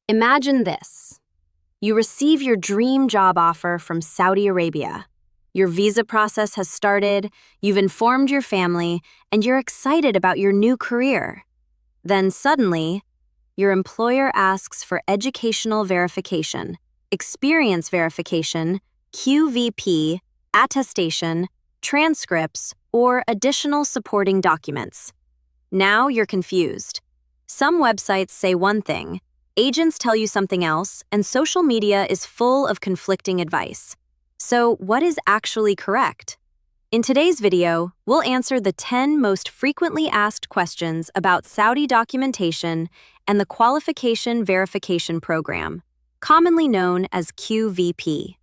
Imagine this. You receive your dream job offer from Saudi Arabia. Your visa process has started, you've informed your family, and you're excited about your new career. Then suddenly, your employer asks for educational verification, experience verification, QVP, attestation, transcripts, or additional supporting documents. Now you're confused. Some websites say one thing, agents tell you something else, and social media is full of conflicting advice. So, what is actually correct? In today's video, we'll answer the 10 most frequently asked questions about Saudi documentation and the Qualification Verification Program, commonly known as QVP.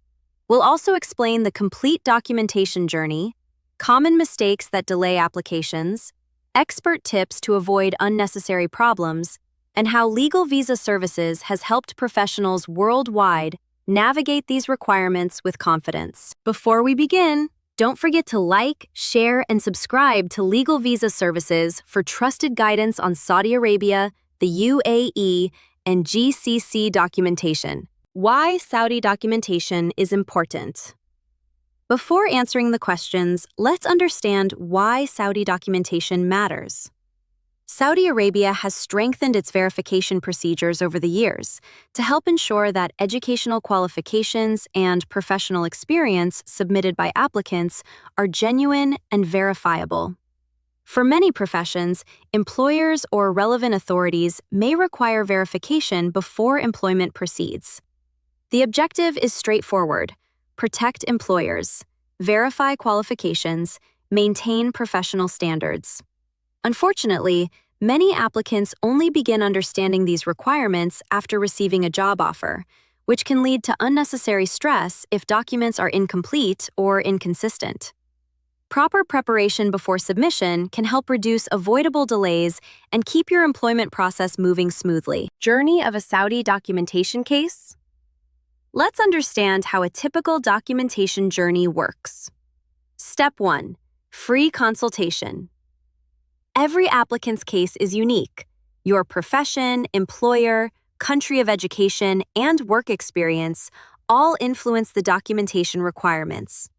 We'll also explain the complete documentation journey, common mistakes that delay applications, expert tips to avoid unnecessary problems, and how Legal Visa Services has helped professionals worldwide navigate these requirements with confidence. Before we begin, don't forget to like, share, and subscribe to Legal Visa Services for trusted guidance on Saudi Arabia, the UAE, and GCC documentation. Why Saudi documentation is important. Before answering the questions, let's understand why Saudi documentation matters. Saudi Arabia has strengthened its verification procedures over the years to help ensure that educational qualifications and professional experience submitted by applicants are genuine and verifiable. For many professions, employers or relevant authorities may require verification before employment proceeds. The objective is straightforward: protect employers, verify qualifications, maintain professional standards. Unfortunately, many applicants only begin understanding these requirements after receiving a job offer, which can lead to unnecessary stress if documents are incomplete or inconsistent. Proper preparation before submission can help reduce avoidable delays and keep your employment process moving smoothly. Journey of a Saudi documentation case? Let's understand how a typical documentation journey works. Step 1. Free consultation. Every applicant's case is unique. Your profession, employer, country of education, and work experience all influence the documentation requirements.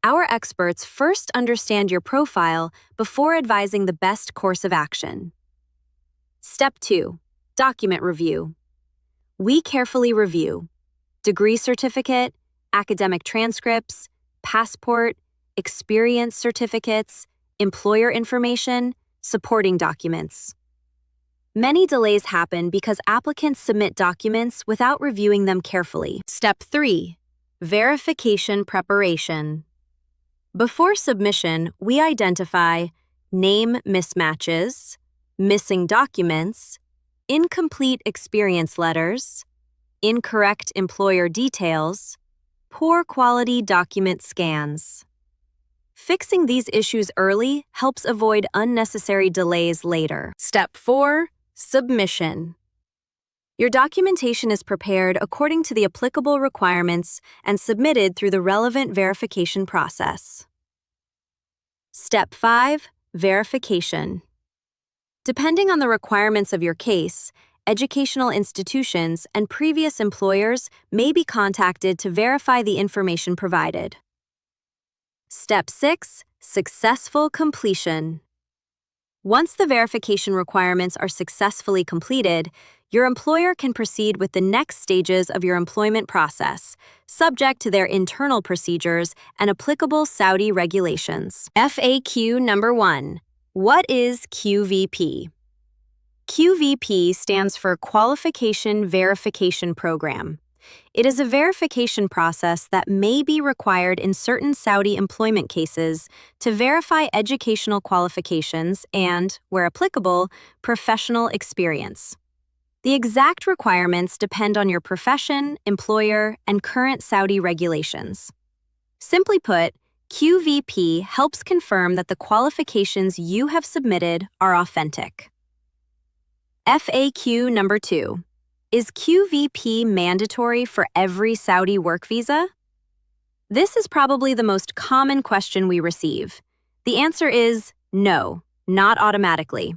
Our experts first understand your profile before advising the best course of action. Step 2. Document review. We carefully review degree certificate, academic transcripts, passport, experience certificates, employer information, supporting documents. Many delays happen because applicants submit documents without reviewing them carefully. Step 3. Verification preparation. Before submission, we identify name mismatches, missing documents, incomplete experience letters, incorrect employer details, poor quality document scans. Fixing these issues early helps avoid unnecessary delays later. Step 4. Submission. Your documentation is prepared according to the applicable requirements and submitted through the relevant verification process. Step 5. Verification. Depending on the requirements of your case, educational institutions and previous employers may be contacted to verify the information provided. Step 6. Successful completion. Once the verification requirements are successfully completed, your employer can proceed with the next stages of your employment process, subject to their internal procedures and applicable Saudi regulations. FAQ number 1. What is QVP? QVP stands for Qualification Verification Program. It is a verification process that may be required in certain Saudi employment cases to verify educational qualifications and, where applicable, professional experience. The exact requirements depend on your profession, employer, and current Saudi regulations. Simply put, QVP helps confirm that the qualifications you have submitted are authentic. FAQ number 2. Is QVP mandatory for every Saudi work visa? This is probably the most common question we receive. The answer is no, not automatically.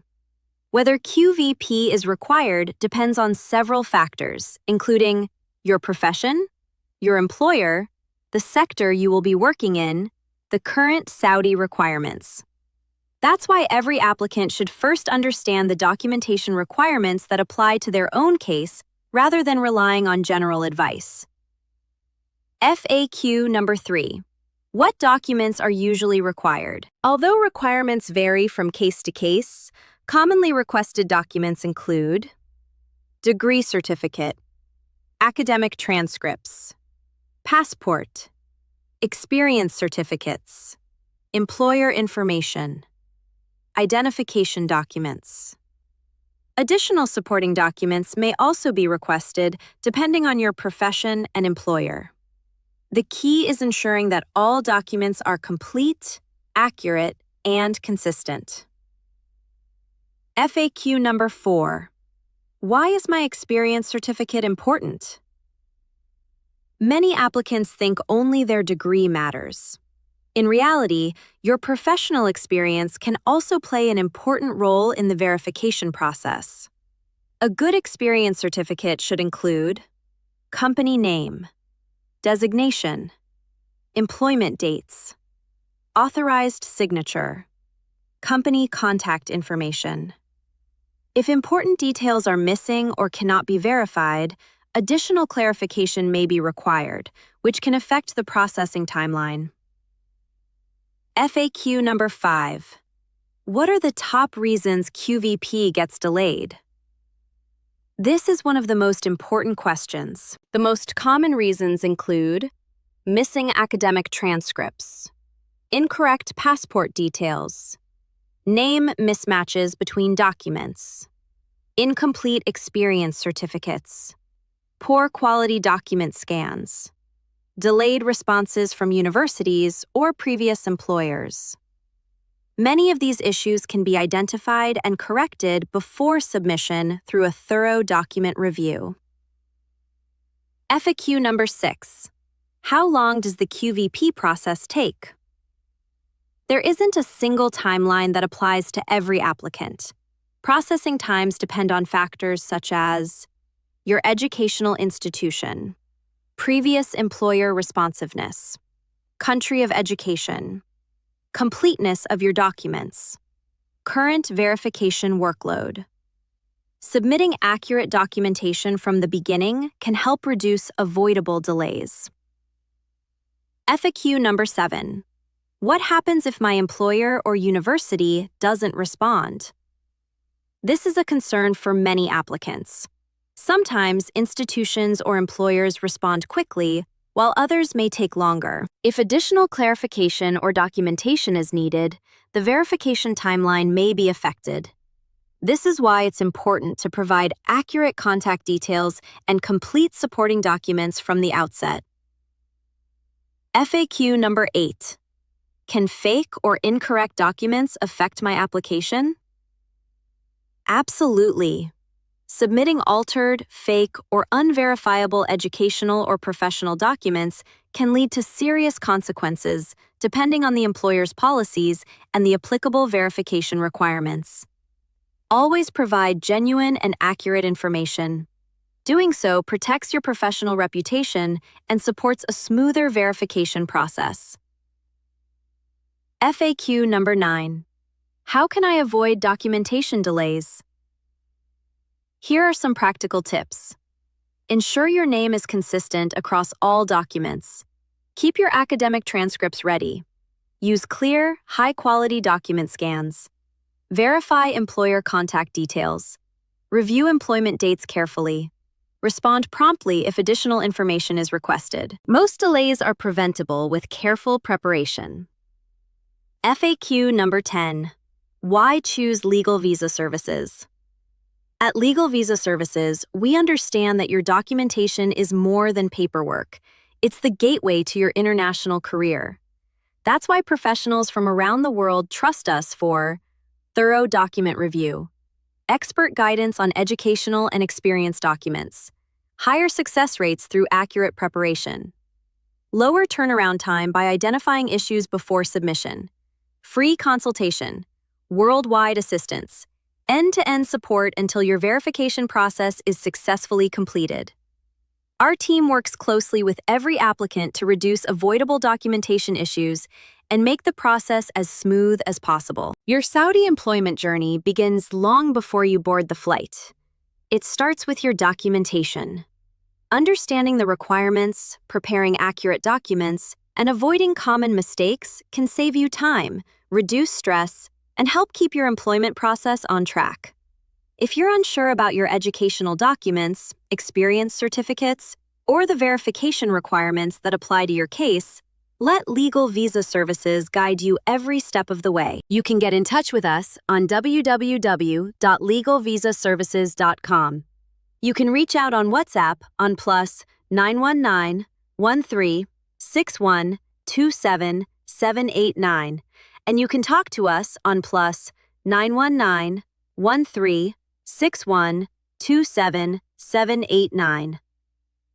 Whether QVP is required depends on several factors, including your profession, your employer, the sector you will be working in, the current Saudi requirements. That's why every applicant should first understand the documentation requirements that apply to their own case rather than relying on general advice. FAQ number 3. What documents are usually required? Although requirements vary from case to case, commonly requested documents include degree certificate, academic transcripts, passport, experience certificates, employer information, identification documents. Additional supporting documents may also be requested depending on your profession and employer. The key is ensuring that all documents are complete, accurate, and consistent. FAQ number 4. Why is my experience certificate important? Many applicants think only their degree matters. In reality, your professional experience can also play an important role in the verification process. A good experience certificate should include company name, designation, employment dates, authorized signature, company contact information. If important details are missing or cannot be verified, additional clarification may be required, which can affect the processing timeline. FAQ number 5. What are the top reasons QVP gets delayed? This is one of the most important questions. The most common reasons include missing academic transcripts, incorrect passport details, name mismatches between documents, incomplete experience certificates, poor quality document scans, delayed responses from universities or previous employers. Many of these issues can be identified and corrected before submission through a thorough document review. FAQ number 6. How long does the QVP process take? There isn't a single timeline that applies to every applicant. Processing times depend on factors such as your educational institution, previous employer responsiveness, country of education, completeness of your documents, current verification workload. Submitting accurate documentation from the beginning can help reduce avoidable delays. FAQ number 7. What happens if my employer or university doesn't respond? This is a concern for many applicants. Sometimes institutions or employers respond quickly, while others may take longer. If additional clarification or documentation is needed, the verification timeline may be affected. This is why it's important to provide accurate contact details and complete supporting documents from the outset. FAQ number 8. Can fake or incorrect documents affect my application? Absolutely. Submitting altered, fake, or unverifiable educational or professional documents can lead to serious consequences depending on the employer's policies and the applicable verification requirements. Always provide genuine and accurate information. Doing so protects your professional reputation and supports a smoother verification process. FAQ number 9. How can I avoid documentation delays? Here are some practical tips. Ensure your name is consistent across all documents. Keep your academic transcripts ready. Use clear, high-quality document scans. Verify employer contact details. Review employment dates carefully. Respond promptly if additional information is requested. Most delays are preventable with careful preparation. FAQ number 10. Why choose legal visa services? At Legal Visa Services, we understand that your documentation is more than paperwork. It's the gateway to your international career. That's why professionals from around the world trust us for thorough document review, expert guidance on educational and experience documents, higher success rates through accurate preparation, lower turnaround time by identifying issues before submission, free consultation, worldwide assistance, end-to-end support until your verification process is successfully completed. Our team works closely with every applicant to reduce avoidable documentation issues and make the process as smooth as possible. Your Saudi employment journey begins long before you board the flight. It starts with your documentation. Understanding the requirements, preparing accurate documents, and avoiding common mistakes can save you time, reduce stress, and help keep your employment process on track. If you're unsure about your educational documents, experience certificates, or the verification requirements that apply to your case, let Legal Visa Services guide you every step of the way. You can get in touch with us on www.legalvisaservices.com. You can reach out on WhatsApp on +919 13 61 27 789, and you can talk to us on +919 13 61 27 789.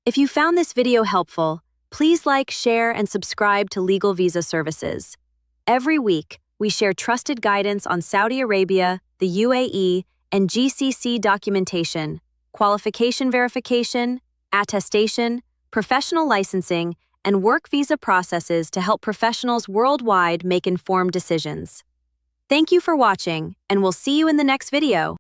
If you found this video helpful, please like, share, and subscribe to Legal Visa Services. Every week, we share trusted guidance on Saudi Arabia, the UAE, and GCC documentation, qualification verification, attestation, professional licensing, and work visa processes to help professionals worldwide make informed decisions. Thank you for watching, and we'll see you in the next video.